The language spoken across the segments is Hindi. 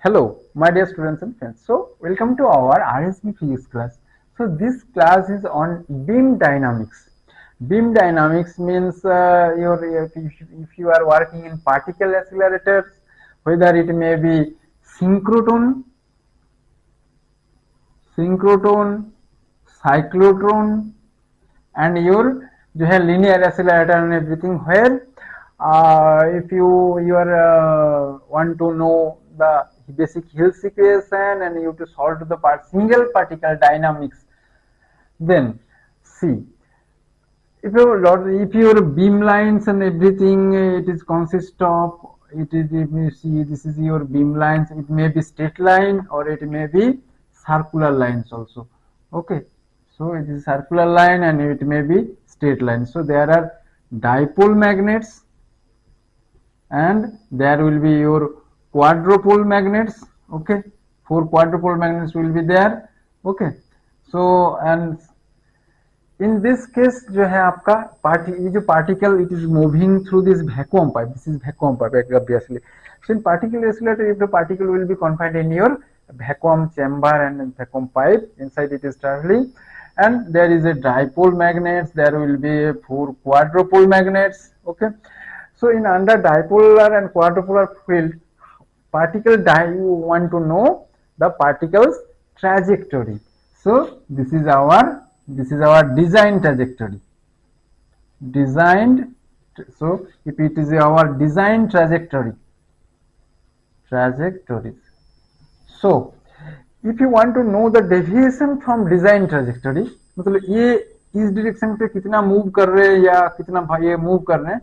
Hello, my dear students and friends. So, welcome to our RSB physics class. So, this class is on beam dynamics. Beam dynamics means if you are working in particle accelerators, whether it may be synchrotron, cyclotron, and your linear accelerator and everything, where if you are want to know the basic Hill's equation and you to solve the single particle dynamics, then see, if your beam lines and everything, it is consist of, it is, if you see, this is your beam lines, it may be straight line or it may be circular lines also. Okay, so it is circular line and it may be straight line. So there are dipole magnets and there will be your quadrupole magnets. Okay, 4 quadrupole magnets will be there. Okay, so and in this case जो है आपका ये जो particle, it is moving through this vacuum pipe. This is vacuum pipe obviously. So in particle oscillator, if the particle will be confined in your vacuum chamber and vacuum pipe, inside it is traveling, and there is a dipole magnets, there will be 4 quadrupole magnets. Okay, so in under dipolar and quadrupolar field, you want to know the particles trajectory. So this is our design trajectory. So if it is our design trajectories. So if you want to know the deviation from design trajectory, मतलब ये इस डायरेक्शन पे कितना मूव कर रहे हैं या कितना ये मूव कर रहे हैं,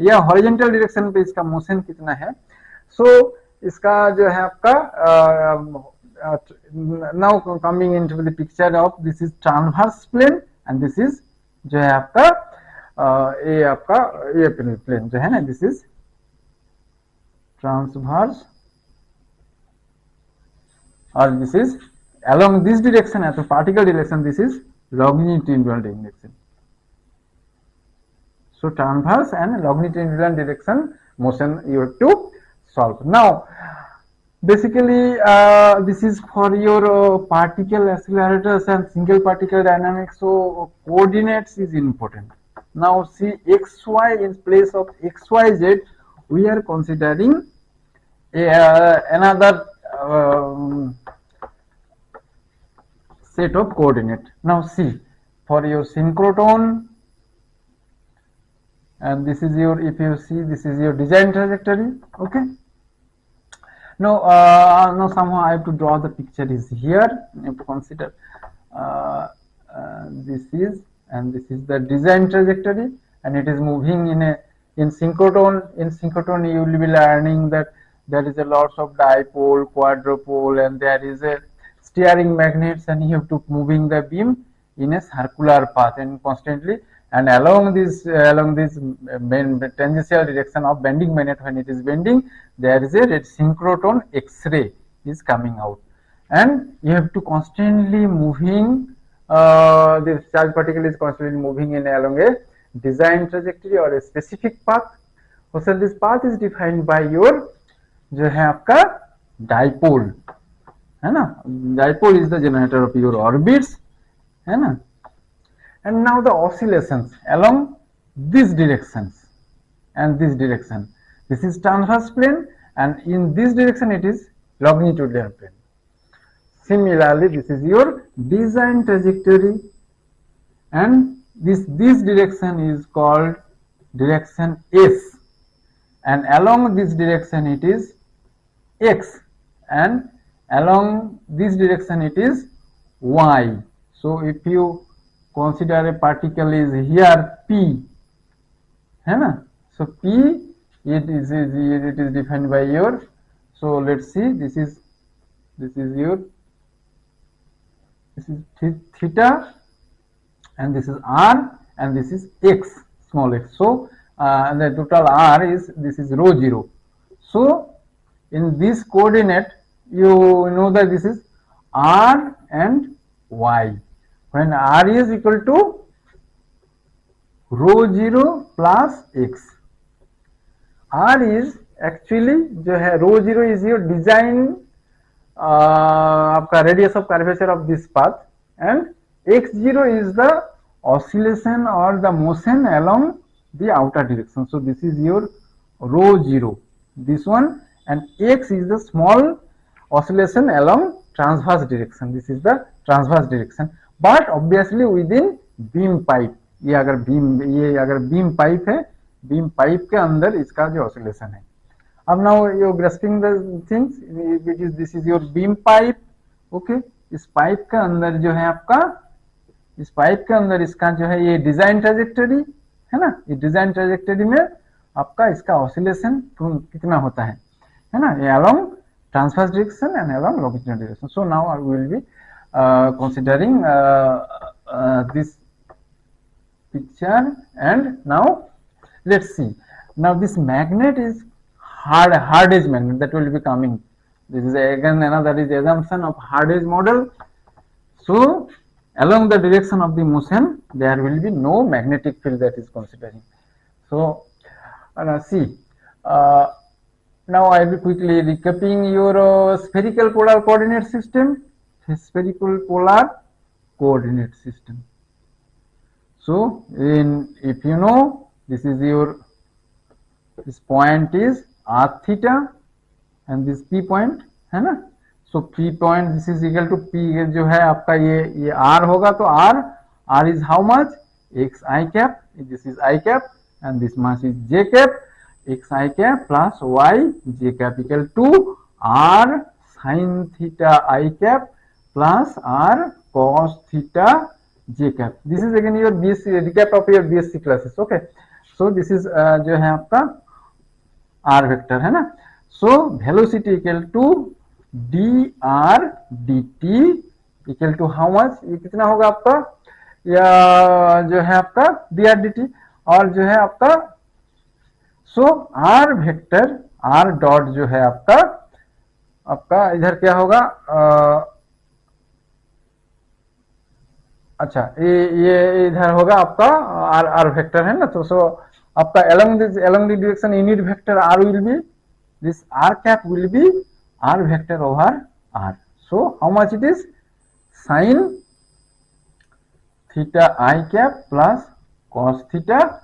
या हॉरिजॉन्टल डायरेक्शन पे इसका मोशन कितना है. सो इसका जो है आपका now coming into the picture of, this is transverse plane and this is जो है आपका ये आपका ये प्लेन जो है ना, this is transverse or this is along this direction as a particle direction, this is longitudinal direction. So transverse and longitudinal direction motion you have to solve. Now basically this is for your particle accelerators and single particle dynamics, so coordinates is important. Now see, xy in place of xyz, we are considering another set of coordinate. Now see, for your synchrotron, and this is your, if you see, this is your design trajectory. Okay, now somehow I have to draw the picture is here. You have to consider this is, and this is the design trajectory, and it is moving in synchrotron. In synchrotron you will be learning that there is a lots of dipole, quadrupole, and there is a steering magnets, and you have to moving the beam in a circular path and constantly, and along this tangential direction of bending magnet, when it is bending, there is a synchrotron X-ray is coming out, and you have to constantly moving, this charge particle is constantly moving in along a design trajectory or a specific path. So this path is defined by your जो है आपका डाइपोल है ना, dipole is the generator off your orbits है ना. And now the oscillations along these directions and this direction, this is transverse plane, and in this direction it is longitudinal plane. Similarly, this is your design trajectory, and this direction is called direction S, and along this direction it is X, and along this direction it is Y. So if you consider a particle is here P, है ना, so P it is defined by your, so let's see, this is your this is theta, and this is r, and this is x, small x. So the total r is, this is rho 0. So in this coordinate, you know that this is r and y. When r is equal to rho 0 plus x, r is actually जो है rho 0 is your design आपका radius of curvature of this path, and x0 is the oscillation or the motion along the outer direction. So this is your rho 0, this one, and x is the small oscillation along transverse direction. This is the transverse direction, but obviously within beam pipe. ये अगर बीम पाइप है, बीम पाइप के अंदर इसका जो ऑसिलेशन है. अब now you grasping the things, which is this is your beam pipe. Okay, इस पाइप के अंदर जो है आपका, इस पाइप के अंदर इसका जो है ये डिजाइन ट्रेजेक्टरी है ना, ये डिजाइन ट्रेजेक्टरी में आपका इसका ऑसिलेशन कितना होता है ना, ये along transverse direction and along longitudinal direction. So now I will be considering this picture, and now let's see. Now this magnet is hard edge magnet that will be coming. This is again another is assumption of hard edge model. So along the direction of the motion there will be no magnetic field that is considering. So see, now I will quickly recapping your spherical polar coordinate system. Spherical polar coordinate system. So if you know, this is your, this point is r theta and this p point है ना. So p point, this is equal to p जो है आपका ये r होगा, तो r is how much, x I cap, this is I cap, and this mass is j cap, x I cap plus y j cap equal to r sin theta I cap plus r cos theta j cap. This is again your BSc recap of your BSc classes. Okay, so this is जो है आपका r vector है ना. So velocity equal to dr dt equal to how much, ये कितना होगा आपका, या जो है आपका dr dt, और जो है आपका so r vector r dot जो है आपका इधर क्या होगा, अच्छा ये इधर होगा आपका r वेक्टर है ना. तो सो आपका along the direction unit vector r will be, this r cap will be r vector over r. So how much it is, sin theta I cap plus cos theta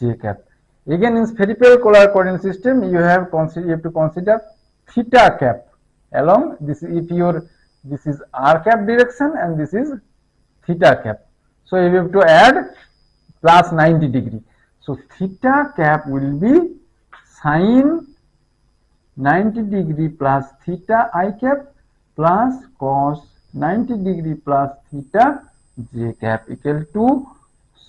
j cap. Again in spherical polar coordinate system you have to consider theta cap along this, if your, this is r cap direction and this is theta cap. So you have to add plus 90 degree. So theta cap will be sin 90 degree plus theta I cap plus cos 90 degree plus theta j cap equal to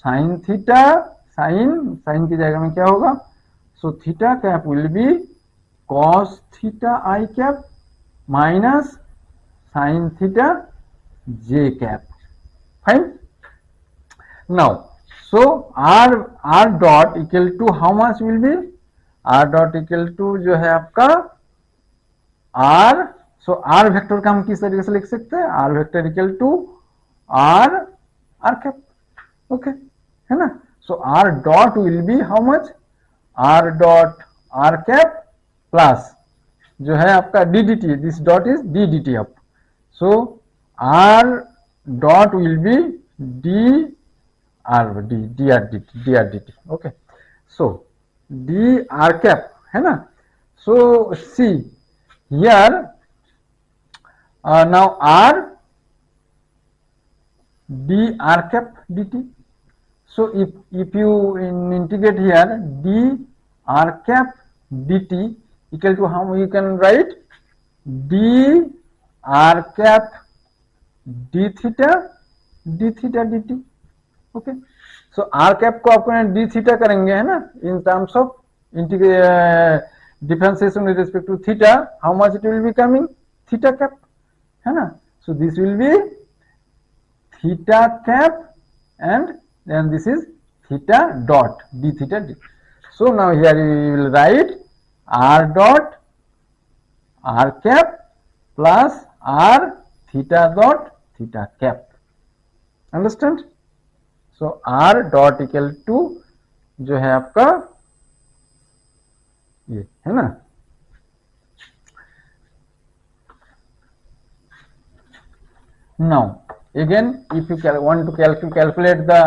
sin theta, sin की जगह में क्या होगा, so theta cap will be cos theta I cap minus sin theta j cap. Fine. Now so r dot equal to how much will be, r dot equal to जो है आपका r, so r वेक्टर का हम किस तरीके से लिख सकते हैं, r vector equal to r cap. Okay है ना. so r dot will be how much, r dot r cap plus जो है आपका ddt, this dot is ddt up, so r dot will be dr dt. Okay, so dr cap है ना. so see here now r dr cap dt. so if you integrate here dr cap dt equal to how you can write dr cap d theta dt. Okay, so r cap को आपको डी थीटा करेंगे है ना, in terms of differentiation with respect to theta, how much it will be coming, theta cap है ना. So this will be theta cap and then this is theta dot d theta d. So now here you will write r dot r cap plus r theta dot theta cap. Understand? So r dot equal to जो है आपका ये है ना, now again if you want to calculate the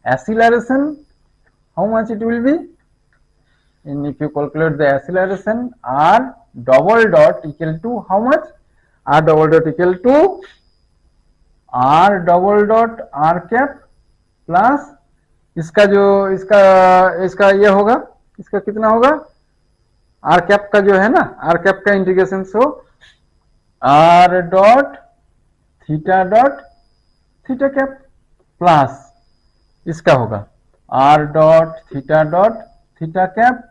acceleration, how much it will be, and if you calculate the acceleration, r double dot equal to how much, r double dot equal to r double dot r cap plus इसका जो इसका ये होगा, इसका कितना होगा, आर कैप का जो है ना, आर कैप का integration, so R dot theta cap plus इसका होगा R dot theta cap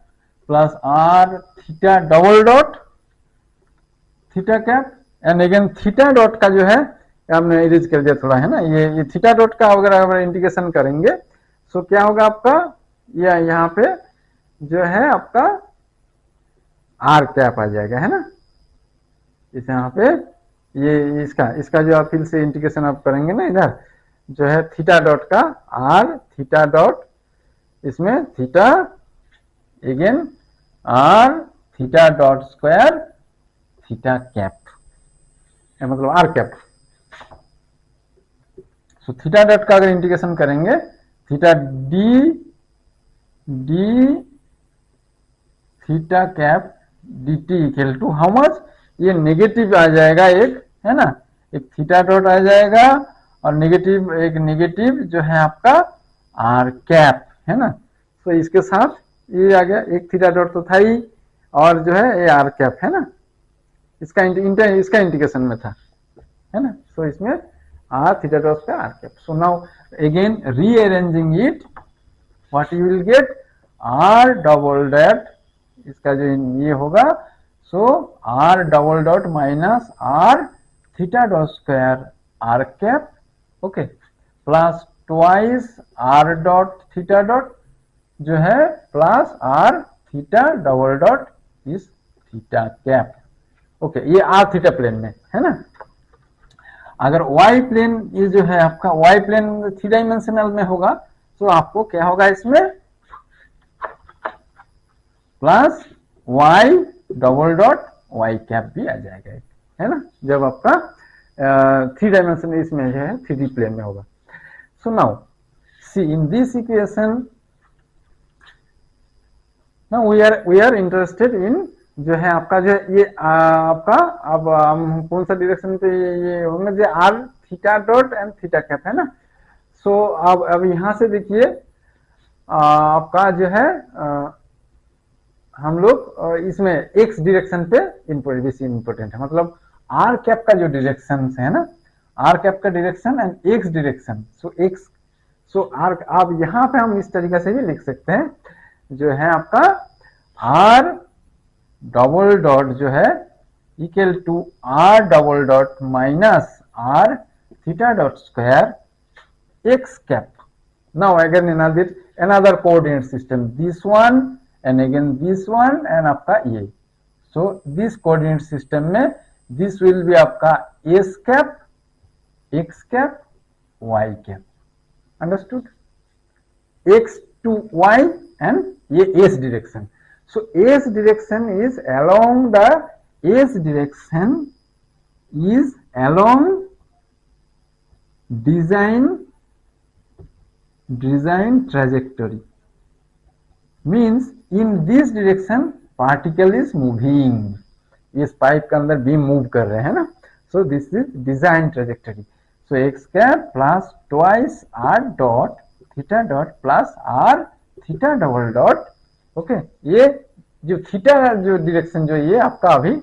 plus R theta double dot theta cap, and again theta dot का जो है हमने इरेज कर दिया थोड़ा है ना, ये थीटा डॉट का अगर इंटीग्रेशन करेंगे सो क्या होगा आपका, ये यहाँ पे जो है आपका आर कैप आ जाएगा है ना, इस यहाँ पे ये इसका जो आप फिर से इंटीग्रेशन आप करेंगे ना, इधर जो है थीटा डॉट का आर थीटा डॉट, इसमें theta again R theta dot square theta cap, मतलब R cap. So theta dot का अगर इंटीग्रेशन करेंगे theta D theta cap D T equal to how much, ये नेगेटिव आ जाएगा एक है ना, एक थीटा डॉट आ जाएगा और नेगेटिव एक नेगेटिव जो है आपका आर कैप है ना, तो इसके साथ ये आ गया, एक थीटा डॉट तो था ही और जो है ये आर कैप है ना, इसका इंटीग्रेशन में था है ना, सो इसमें आर थीटा डॉट का R cap. So now again rearranging it, what you will get, R double dot इसका जो ये होगा, so are double dot minus are theta dot square R cap, okay, plus twice R dot theta dot जो है plus R theta double dot इस थीटा कैप, ओके, ये आर थीटा प्लेन में है ना। अगर वाई प्लेन ये जो है आपका वाई प्लेन 3 डायमेंशनल में होगा तो आपको क्या होगा, इसमें plus y double dot y cap भी आ जाएगा है ना, जब आपका 3 डायमेंशन इसमें जो है 3D प्लेन में होगा। So now see in this equation, now we are interested in जो है आपका जो है ये आपका, अब हम कौन सा डायरेक्शन पे ये होंगे, जो r theta dot and theta cap है ना। सो अब यहां से देखिए आपका जो है हम लोग इसमें एक्स डायरेक्शन पे बेसी इंपोर्टेंट है, मतलब आर कैप का जो डायरेक्शन है ना, आर कैप का direction and x direction, so x, so r, अब यहाँ पे हम इस तरीके से भी लिख सकते हैं जो है आपका आर डबल डॉट जो है equal to r double dot minus are theta dot square x cap. Now again another coordinate system, this one and again this one and आपका ये, so this coordinate system में this will be आपका s cap x cap y cap, understood, x to y and ये s direction, so s direction is along the s direction is along design trajectory, means in this direction particle is moving, इस पाइप के अंदर बीम मूव कर रहे हैं ना, so this is design trajectory, so x cap plus twice r dot theta dot plus r theta double dot, okay, ये जो थीटा जो डायरेक्शन जो ये आपका अभी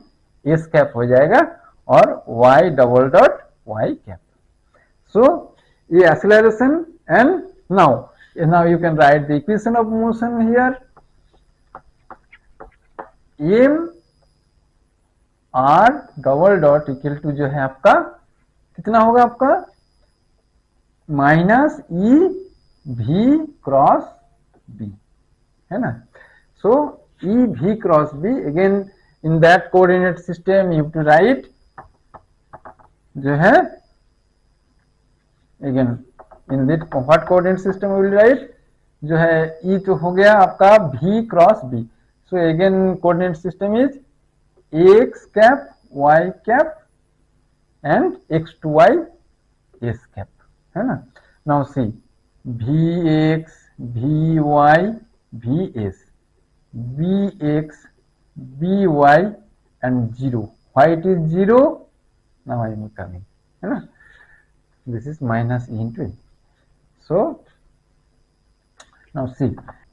एस कैप हो जाएगा और y double dot y cap, so ये acceleration and now you can write the equation of motion here, m r double dot equal to जो है आपका कितना होगा आपका माइनस ई भी क्रॉस बी, है ना. सो ई भी cross b, again in that coordinate system you to write जो है, again in that what coordinate system will write जो है ई तो हो गया आपका भी cross b. So again coordinate system is x cap y cap and x to y s cap, है ना. Now see v x v y v S b x B y and zero. Why it is zero? Now I am coming, है ना. This is minus e into e. So now see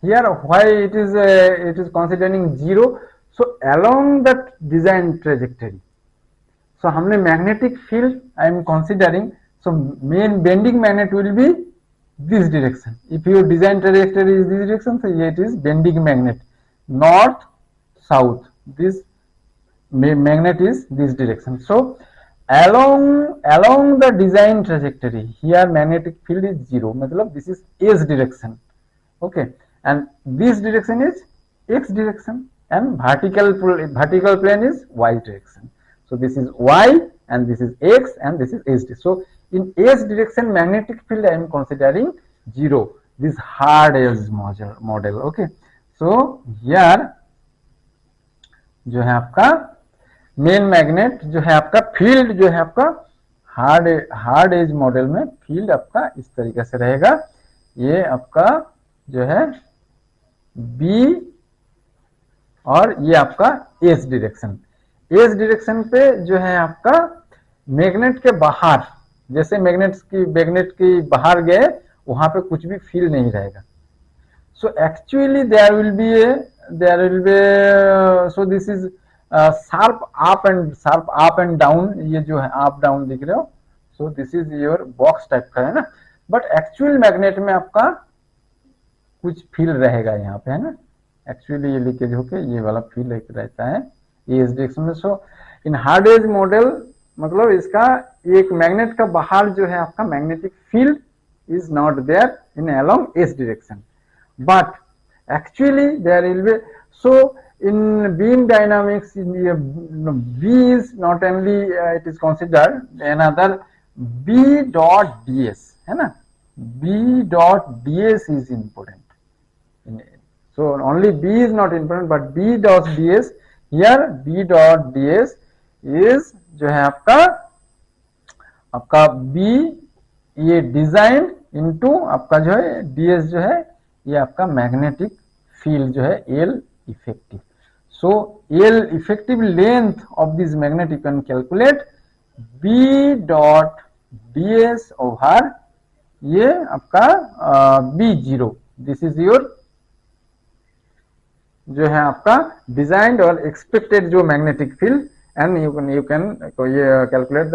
here why it is considering zero. So along that design trajectory, so हमने magnetic field I am considering, so main bending magnet will be this direction. If your design trajectory is this direction, so it is bending magnet, north south, this magnet is this direction. So along the design trajectory here magnetic field is zero, matlab this is s direction, okay, and this direction is x direction and vertical plane is y direction. So this is y and this is x and this is s. So in s direction magnetic field I am considering zero, this hard edge model, okay. So here जो है आपका मेन मैग्नेट जो है आपका फील्ड जो है आपका हार्ड एज मॉडल में फील्ड आपका इस तरीके से रहेगा. ये आपका जो है बी और ये आपका एस डायरेक्शन. एस डायरेक्शन पे जो है आपका मैग्नेट के बाहर, जैसे मैग्नेट की बाहर गए वहां पे कुछ भी फील नहीं रहेगा. So actually there will be so this is sharp up and down, ये जो है अप डाउन दिख रहे हो. So this is your box type का, है ना. बट एक्चुअल मैग्नेट में आपका कुछ फील रहेगा यहाँ पे, है ना. एक्चुअली ये लीकेज होके ये वाला फील रहता है ये इस डायरेक्शन में. So in hard edge model मतलब इसका एक मैग्नेट का बाहर जो है आपका magnetic field is not there in along s direction, but actually there will be. So in beam dynamics B is not only it is considered another B dot ds, है ना. B dot ds is important. So only B is not important but B dot ds, here B dot ds is जो है आपका B ये डिजाइन इनटू आपका जो है ds जो है ये आपका मैग्नेटिक फील्ड जो है L effective. So L effective length of this magnet you can calculate B dot D S over ये आपका B zero. This is your जो है आपका डिजाइंड और एक्सपेक्टेड जो magnetic field and you can ये calculate the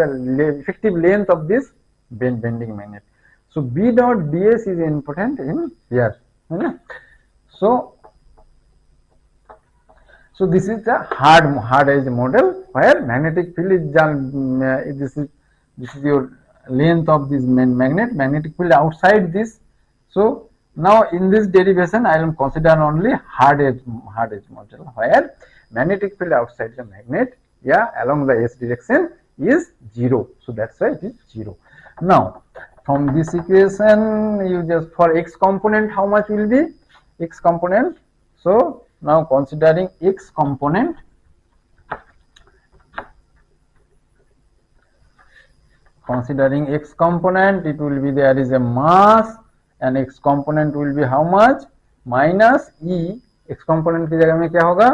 effective length of this bending magnet. So B dot D S is important in here, है ना. So this is the hard edge model where magnetic field is this is your length of this magnetic field outside this. So now in this derivation I will consider only hard edge model where magnetic field outside the magnet along the s direction is zero. So that's why it is zero. Now from this equation you just for x component how much will be x component. So now considering x component, it will be there is a mass and x component will be how much minus e. x component की जगह में क्या होगा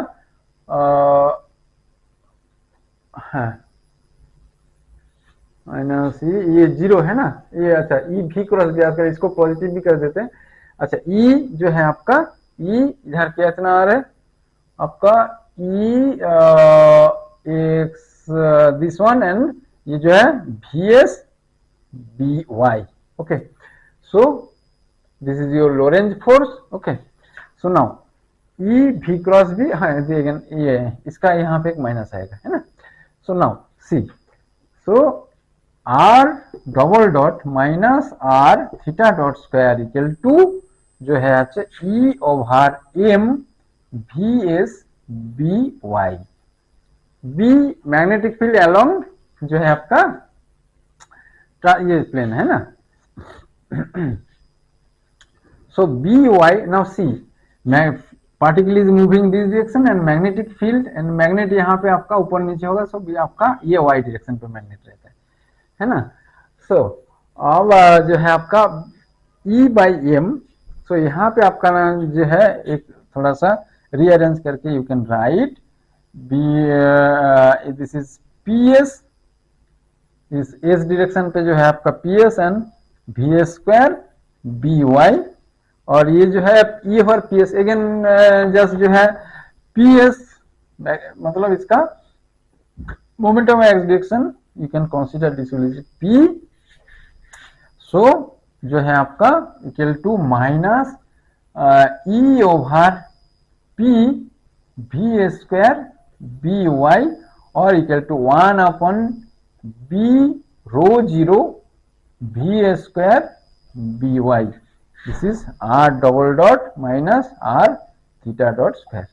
माइनस ई, ये जीरो है ना ये. अच्छा ई भी क्रॉस भी अगर इसको पॉजिटिव भी कर देते हैं. अच्छा ई जो है आपका ई इधर क्या इतना आ रहा है आपका E X this one and ये जो है V S B Y. Okay so this is your Lorentz force. Okay so now E भी क्रॉस भी हाँ अगेन ये इसका यहाँ पे एक माइनस आएगा, है ना. So now see so are double dot minus are theta dot square equal to जो है अच्छा e over m v S B y. B magnetic field along जो है आपका ये प्लेन है ना। So By now see particle is moving this direction and magnetic field and magnet यहाँ पे आपका ऊपर नीचे होगा, so B आपका ये y डायरेक्शन पे मैग्नेट रहता है ना। so अब जो है आपका E by M, so यहाँ पे आपका जो है एक थोड़ा सा रीअरेंज करके you can write b this is PS, इस S डायरेक्शन पे जो है आपका PS and v square BY, और ये जो है ई और पी एस अगेन जस्ट जो है पी एस मतलब इसका moment of X direction you can consider this will P. So जो है आपका equal to minus E over P V square B Y और equal to 1 upon B rho zero V square B Y. This is r double dot minus r theta dot square.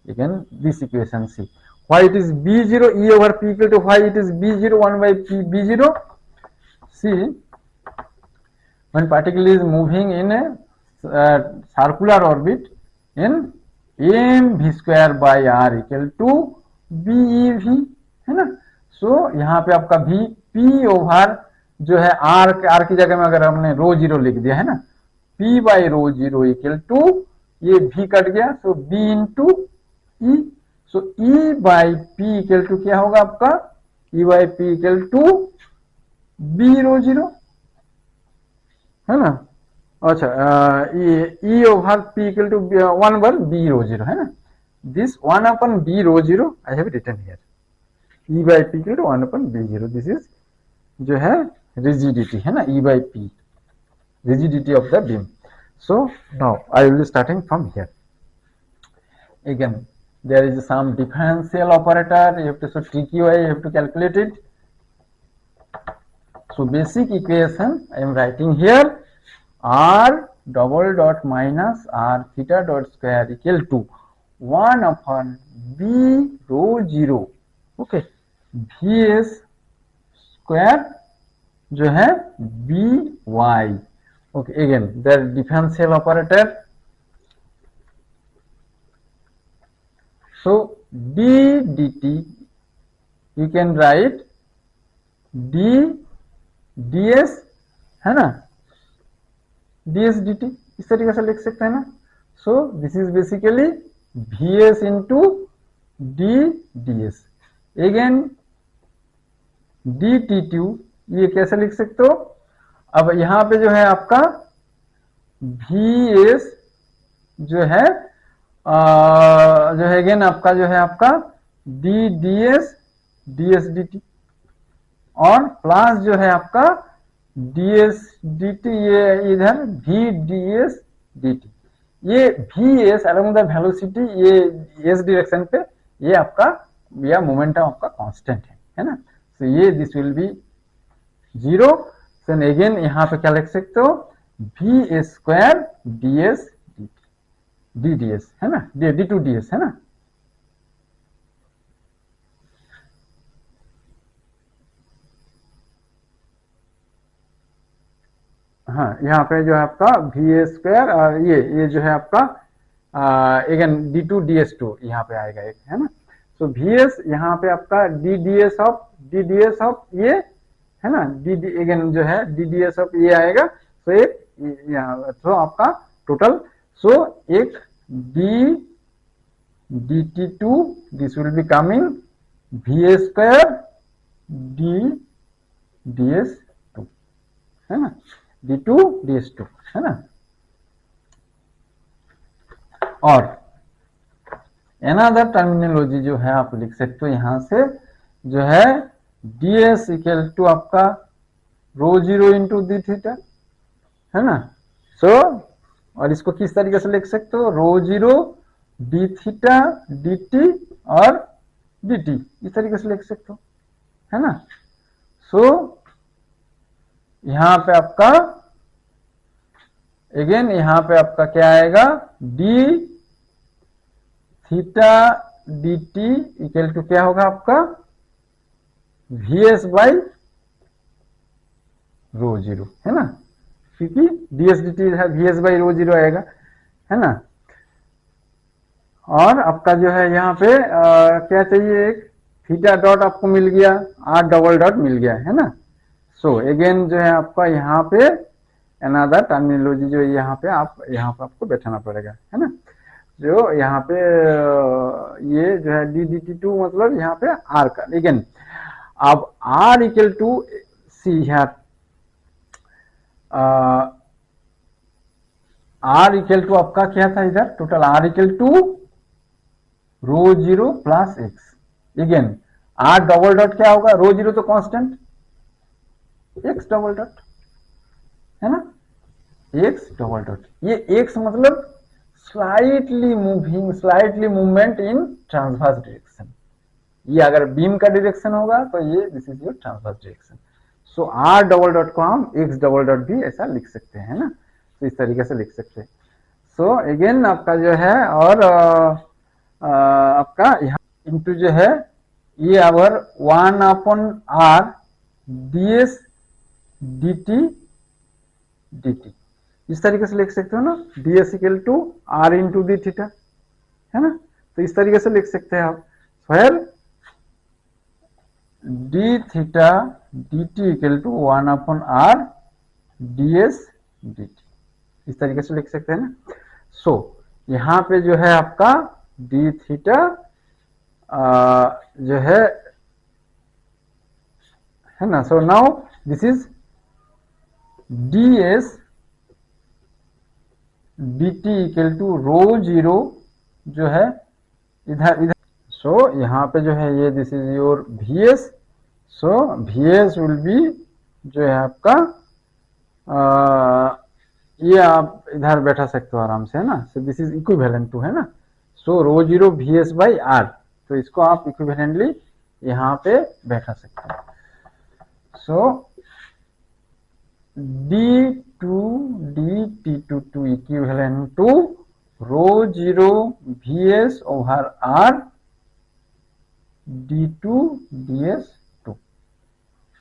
Again, this equation C. Why it is B0 E over P equal to why it is B0 1 by P B0? See, when particle is moving in a circular orbit in m v square by r equal to b e v है ना। so यहाँ पे आपका v p ओवर जो है r की जगह में अगर हमने रो जीरो लिख दिया है ना, P by rho zero equal to ये V कट गया, so B into e, so E by p equal to क्या होगा आपका E by p equal to B rho zero है ना। अच्छा E over P equal to 1 बार B रो जीरो है ना। This 1 upon B rho zero I have written here, E by p equal to 1 upon B zero, this is जो है रिजिडिटी है ना, E by P rigidity of the beam. So now I will be starting from here. Again there is some differential operator, you have to so tricky way you have to calculate it. So basic equation I am writing here, r double dot minus r theta dot square equal to 1 upon b rho zero, okay, vs square जो है by, okay, again the differential operator, so d dt you can write d ds है ना, ds dt इस तरीके से लिख सकते हैं ना। so this is basically vs into d ds, again dt2 ये कैसे लिख सकते हो, अब यहां पे जो है आपका Vs जो है अगेन आपका जो है आपका डी ds ds dt और प्लस जो है आपका ds dt, ये इधर v ds dt, ये Vs अलोंग द वेलोसिटी ये s डायरेक्शन पे ये आपका या मोमेंटम आपका कांस्टेंट है ना। तो ये this will be zero, then again यहाँ पे क्या लिख सकते हो v square ds dt ds है ना, d2 ds है ना। हाँ यहाँ पे जो है आपका v स्क्वायर और ये जो है आपका अगेन d2 ds2 यहाँ पे आएगा एक है ना। सो vs यहाँ पे आपका ds ऑफ ये है ना, अगेन जो है ds ऑफ ये आएगा, सो एक तो आपका टोटल, सो एक dt2 this will be coming v square ds2 है ना, d2 ds2 है ना। और अनदर टर्मिनोलॉजी जो है आप लिख सकते हो यहां से जो है ds इक्वल टू आपका रो जीरो इंटू डी थीटा है ना। सो और इसको किस तरीके से लिख सकते हो, rho zero D theta D T और डी टी इस तरीके से लिख सकते हो है ना। सो यहाँ पे आपका अगेन यहाँ पे आपका क्या आएगा, d theta D T equal to क्या होगा आपका v s by rho zero, है ना, क्योंकि d s d t v s by rho zero आएगा, है ना। और आपका जो है यहाँ पे क्या चाहिए, एक थीटा डॉट आपको मिल गया, आर डबल डॉट मिल गया, है ना। सो अगेन जो है आपका यहाँ पे अनदर टर्मिनोलॉजी जो यहाँ पे आपको बैठाना पड़ेगा, है ना। जो यहाँ पे ये जो है डी डी टी टू मतलब यहाँ पे आर का, अगेन अब आर इक्वल टू सी है, आर इक्वल टू आपका क्या था इधर, total r equal to rho zero plus x, again r double dot क्या होगा, रो जीरो तो कांस्टेंट, एक्स डबल डॉट, है ना, एक्स डबल डॉट, ये एक्स मतलब slightly movement in transverse direction, ये अगर बीम का डायरेक्शन होगा तो ये this is your transverse direction. So are double dot को हम एक्स डबल डॉट भी ऐसा लिख सकते हैं ना, तो इस तरीके से लिख सकते हैं। सो अगेन आपका जो है और आपका यहाँ इंटू जो है ये अवर 1/r ds dt dt इस तरीके से लिख सकते हो ना, ds equal to r into d theta, है ना, तो इस तरीके से लिख सकते हैं आप, where d theta D T equal to 1/r ds dt, इस तरीके से लिख सकते हैं ना। सो यहाँ पे जो है आपका डी थीटा जो है ना, so now this is ds dt equal to rho zero जो है इधर, सो यहाँ पे जो है ये दिस इज योर vs, सो vs विल बी जो है आपका ये आप इधर बैठा सकते हो आराम से, है ना, so this is equivalent to, है ना, so rho zero vs by r, तो इसको आप इक्विवेलेंटली यहाँ पे बैठा सकते हो। So d2 dt2 equivalent to rho zero vs over r d2 ds2,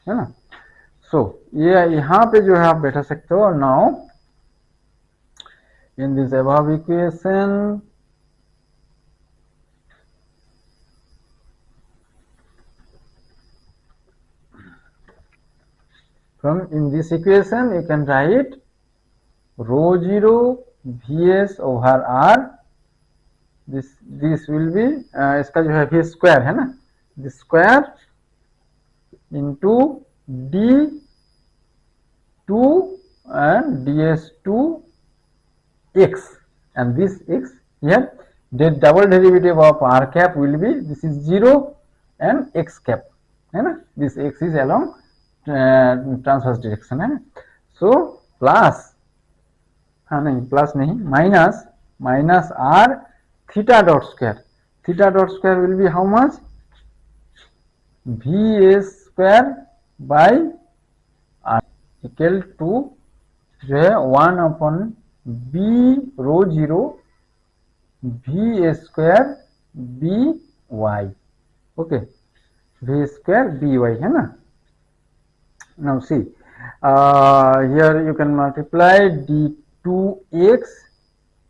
है ना। सो ये यहाँ पे जो है आप बैठा सकते हो। Now in this above equation from in this equation you can write rho zero vs over r, this will be इसका जो है v स्क्वायर, है ना, this square into d2 and ds2 x, and this x here, the double derivative of r cap will be, this is 0 and x cap, है ना, this x is along transverse direction, है ना। सो प्लस, हाँ नहीं प्लस नहीं, minus are theta dot square will be how much, v a square by r equal to जो है 1/b rho zero v a square B Y, okay, v square B y, है ना। Now see, here you can multiply d2x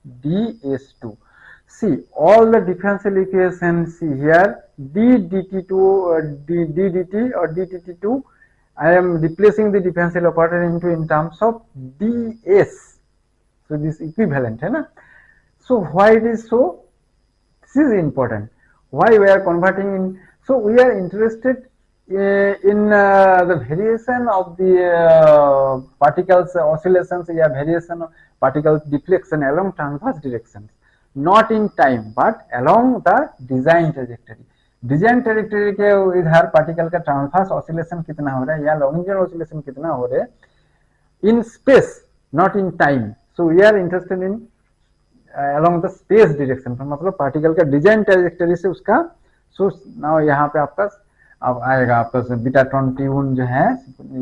ds2. See all the differential equations, see here d dt2 d dt or ddt2, I am replacing the differential operator into in terms of ds, so this equivalent, है ना। So why it is so, this is important, why we are converting in, so we are interested in the variation of the particles oscillations या variation of particle deflection along transverse directions, not in time but along the design trajectory, के इधर पार्टिकल का ट्रांसवर्स ऑसिलेशन कितना हो रहा है या लॉन्गिट्यूडनल ऑसिलेशन कितना हो रहा है in space, not in time. So we are interested in along the space direction, मतलब पार्टिकल का डिजाइन ट्रैजेक्टरी से उसका, सो नाउ यहाँ पे आपका अब आएगा आपका बीटा 21 जो है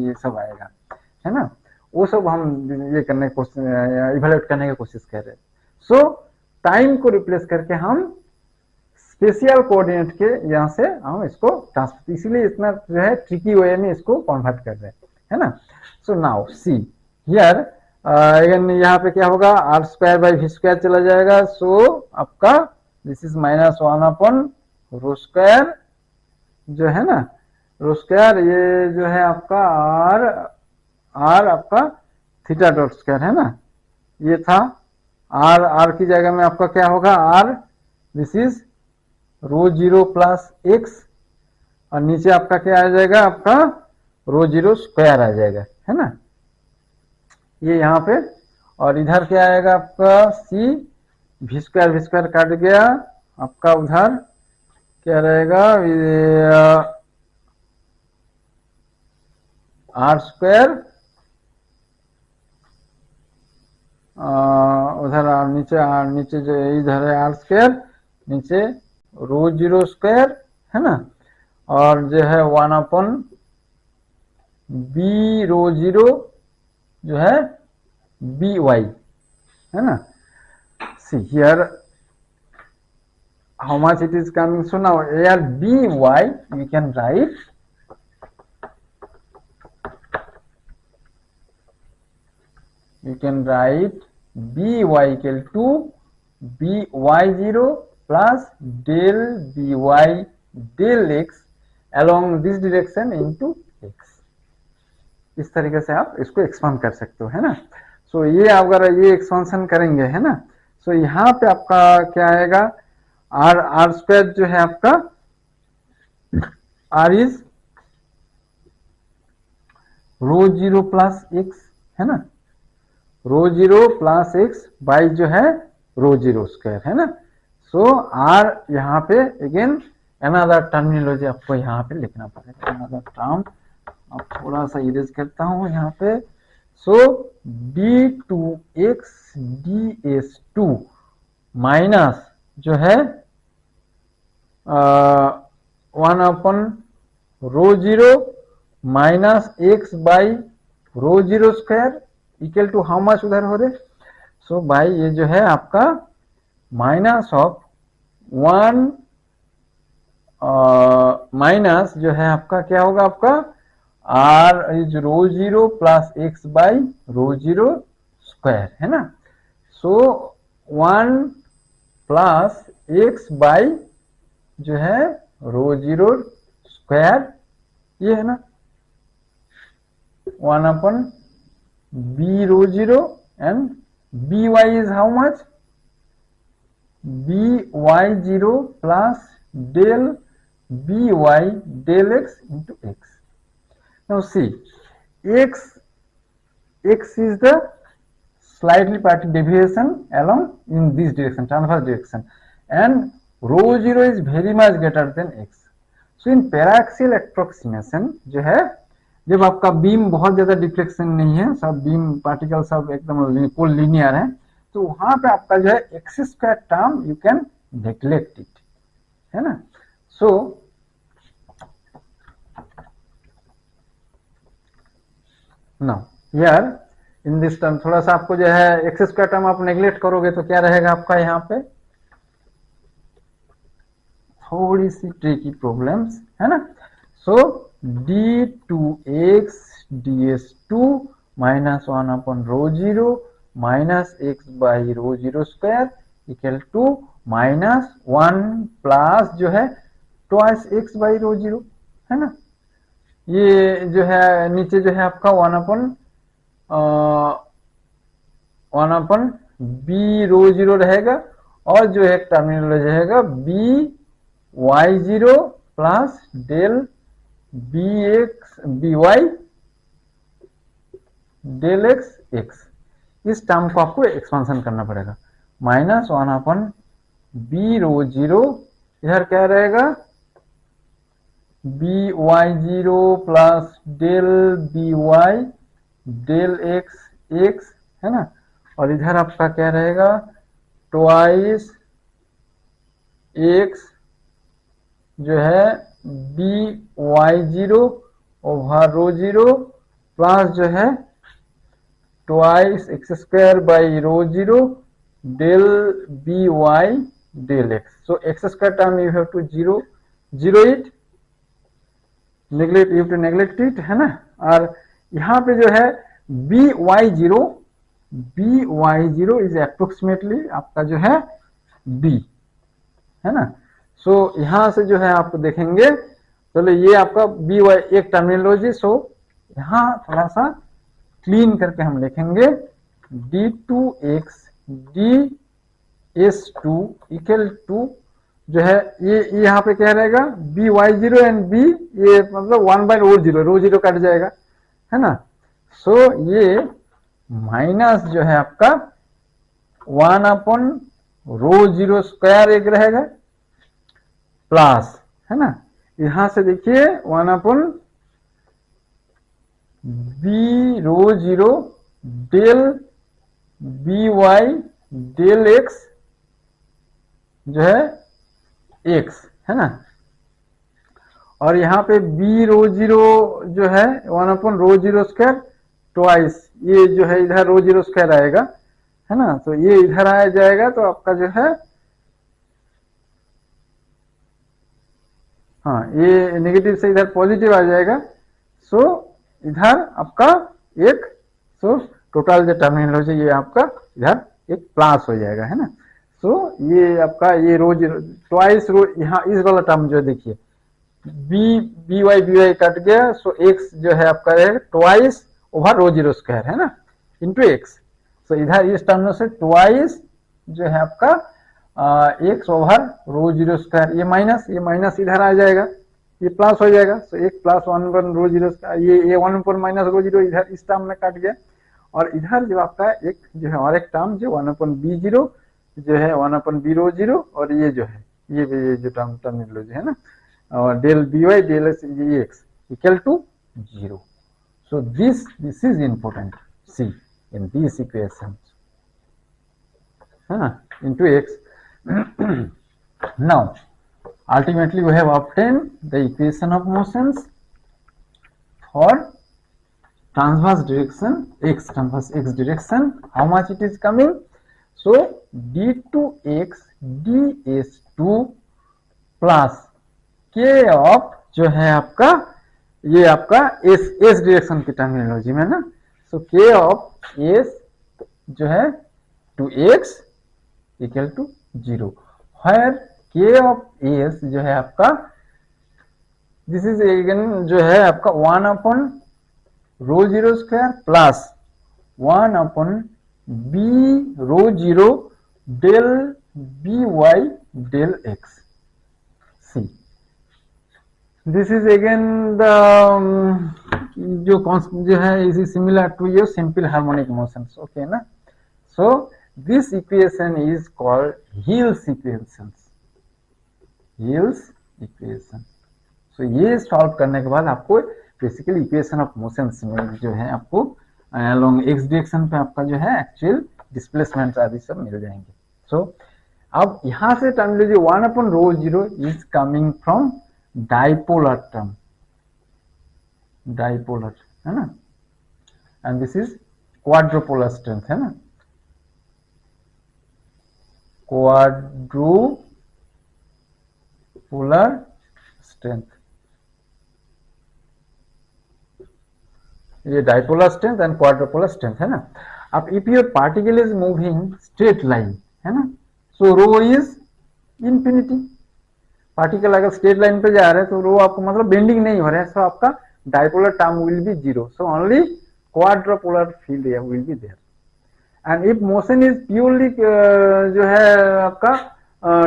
ये सब आएगा। है ना, वो सब हम ये करने की कोशिश, इवेल्युएट करने की कोशिश कर रहे हैं। सो टाइम को रिप्लेस करके हम स्पेशियल कोऑर्डिनेट के यहाँ से हम इसको ट्रांसफर, इसीलिए इतना जो है ट्रिकी वे में इसको कन्वर्ट कर रहे हैं, है ना। So now see here again यहाँ पे क्या होगा, r square by v square चला जाएगा। सो आपका this is minus one upon rho square जो है ना, रो स्क्वायर ये जो है आपका आर, आर आपका थीटा डॉट स्क्वायर है ना, ये था आर, आर की जगह में आपका क्या होगा r, this is rho zero plus x, और नीचे आपका क्या आ जाएगा, आपका रो जीरो स्क्वायर आ जाएगा, है ना, ये यहाँ पे। और इधर क्या आएगा आपका सी, वी स्क्वायर काट गया, आपका उधर क्या रहेगा, आर स्क्वायर, उधर नीचे जो इधर है आर स्क्वायर, नीचे रो जीरो स्क्वायर, है ना, और जो है one upon B rho zero जो है बी वाई, है ना। See here how much it is coming. So now here by you can write by equal to by0 plus del by del x along this direction into x, इस तरीके से आप इसको एक्सपांड कर सकते हो, है ना। सो ये अगर ये एक्सपांशन करेंगे, है ना, सो यहाँ पे आपका क्या आएगा, आर, आर स्क्वायर जो है आपका r is rho zero plus x, है ना, rho zero plus x by जो है रो जीरो स्क्वायर, है ना। सो आर यहाँ पे अगेन अनदर टर्मिनोलॉजी आपको यहाँ पे लिखना पड़ेगा, अनदर टर्म, अब थोड़ा सा इरेज करता हूँ यहाँ पे। So D two X D S two minus जो है one upon rho zero minus X by rho zero square equal to how much उधर हो रहे, सो भाई ये जो है आपका माइनस ऑफ वन माइनस जो है आपका क्या होगा, आपका r is rho zero plus x by rho zero square, है ना। So one plus x by जो है रो जीरो स्क्वायर, ये है ना, one upon B rho zero and b y is how much, b Y zero plus del B Y del x into x. Now see, x is the slightly partial deviation along in this direction, transverse direction, and rho zero is very much greater than x. So in paraxial approximation जो है, जब आपका बीम बहुत ज्यादा डिफ्लेक्शन नहीं है, सब बीम पार्टिकल सब एकदम फुल लीनियर है, तो वहां पे आपका जो है x square term you can neglect it, है ना। So now here in this term थोड़ा सा आपको जो है एक्स स्क्वायर टर्म आप नेग्लेक्ट करोगे तो क्या रहेगा आपका यहाँ पे, थोड़ी सी ट्रिकी प्रॉब्लम्स, है ना। So D two X D S two minus one upon rho zero minus X by rho zero square equal to minus one plus जो है twice X by rho zero, है ना। ये जो है नीचे जो है आपका one upon B rho zero रहेगा, और जो एक टर्मिनोलॉजी रहेगा B Y zero plus del B x B Y del x X, इस टर्म को आपको एक्सपांशन करना पड़ेगा। Minus one upon B rho zero, इधर क्या रहेगा B Y zero plus del B Y del x x, है ना, और इधर आपका क्या रहेगा ट्वाइस एक्स जो है बी वाई जीरो ओवर रो जीरो प्लस जो है twice x square by rho 0 del by del x. So x square term you have to zero it, neglect, you have to neglect it, है ना. और यहाँ पे जो है by0 इज अप्रोक्सीमेटली आपका जो है b, है ना. सो यहाँ से जो है आप देखेंगे, चलो ये आपका बी वाई एक टर्मिनोलॉजी. सो यहाँ थोड़ा सा क्लीन करके हम लिखेंगे d2x ds2 इक्वल टू जो है ये यहाँ पे क्या रहेगा by0 एंड b, ये मतलब 1 बाय रो जीरो कट जाएगा, है ना. सो ये माइनस जो है आपका 1 अपॉन रो जीरो स्क्वायर एक रहेगा प्लस, है ना. यहां से देखिए 1 upon B rho zero del B Y del X जो है एक्स, है ना. और यहाँ पे बी रो जीरो जो है 1 upon rho zero square twice, ये जो है इधर रो जीरो स्क्वायर आएगा, है ना. तो ये इधर आ जाएगा तो आपका जो है हाँ ये नेगेटिव से इधर पॉजिटिव आ जाएगा. सो इधर आपका एक, सो टोटल जो टर्मिनोलॉजी ये आपका इधर एक प्लस हो जाएगा, है ना. सो ये आपका ये रो जीरो ट्वाइस रो, यहाँ इस वाला टर्म जो देखिए बी वाई कट गया. सो एक्स जो है आपका रहेगा ट्वाइस ओवर रो जीरो स्क्वायर, है ना, इंटू एक्स. सो इधर इस टर्म से ट्वाइस जो है आपका एक्स ओवर रो जीरो स्क्वायर, ये माइनस इधर आ जाएगा, ये प्लस हो जाएगा. सो एक प्लस 1 वन रो जीरो, ये 1 पर माइनस रो जीरो इधर इस टर्म में कट गया. और इधर जो आपका एक जो है और एक टर्म जो 1 अपन बी जीरो जो है 1 अपन बी रो जीरो, और ये जो है ये जो टर्मिनोलॉजी है ना, और del B Y del x equal to 0. So this is important, see in this equation, है ना, into x. Now ultimately we have obtained the equation of motions for transverse direction transverse x direction. How much it is coming? So d2x ds2 plus k of जो है आपका ये आपका s डायरेक्शन की टर्मिनोलॉजी में ना. सो k of s जो है 2x equal to 0, where k of s जो है आपका दिस इज अगेन जो है आपका 1 upon rho zero square plus 1 upon B rho zero del B Y del x. See this is again the जो है is similar to your simple harmonic motions, okay ना. सो this equation is called Hill's equation. So ये सॉल्व करने के बाद आपको बेसिकली इक्वेशन ऑफ मोशंस में जो है आपको अलोंग एक्स डायरेक्शन पे आपका जो है एक्चुअल डिस्प्लेसमेंट आदि सब मिल जाएंगे. सो अब यहाँ से terminology 1 upon rho zero is coming from dipolar term, dipolar, है ना, एंड दिस इज क्वाड्रोपोलर स्ट्रेंथ, है ना, क्वाड्रोपोलर स्ट्रेंथ. ये डाइपोलर स्ट्रेंथ एंड क्वाड्रोपोलर स्ट्रेंथ, है ना. अब if your particle is moving straight line, है ना, so row is infinity. Particle अगर स्ट्रेट लाइन पे जा रहे हैं तो रो आपको मतलब बेंडिंग नहीं हो रहा है, सो आपका dipolar term will be 0. So only quadrupolar field will be there. And if motion is purely जो है आपका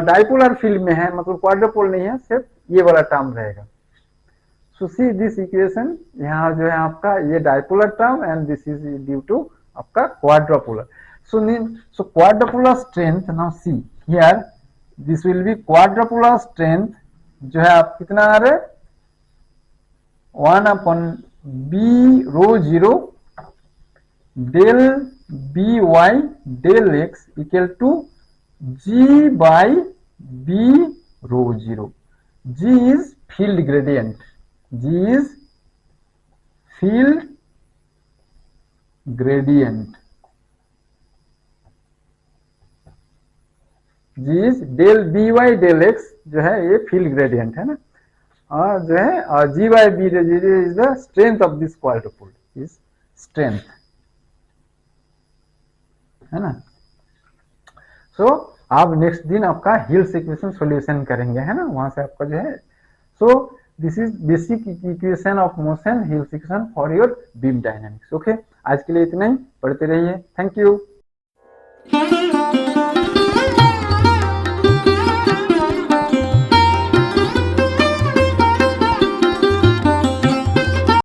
डाइपोलर फील्ड में है, मतलब क्वाड्रोपोल नहीं है, सिर्फ ये वाला टर्म रहेगा. सो सी दिस इक्वेशन, यहाँ जो है आपका ये dipolar term and this is due to आपका quadrupolar. So quadrupolar strength, now see here this will be quadrupolar strength जो है आप कितना आ रहे 1 upon B rho zero del B Y del x equal to G by B rho zero. G is field gradient, G is field gradient, G is del B Y del X जो है ये फील्ड ग्रेडियंट है ना, और जो है G Y B is the strength of this quadrupole, is strength, है ना। सो आप नेक्स्ट दिन आपका हिल्स इक्वेशन सॉल्यूशन करेंगे, है ना, वहां से आपका जो है, सो this is basic equation of motion, hills equation for your beam dynamics. Okay, आज के लिए इतना ही, पढ़ते रहिए, थैंक यू।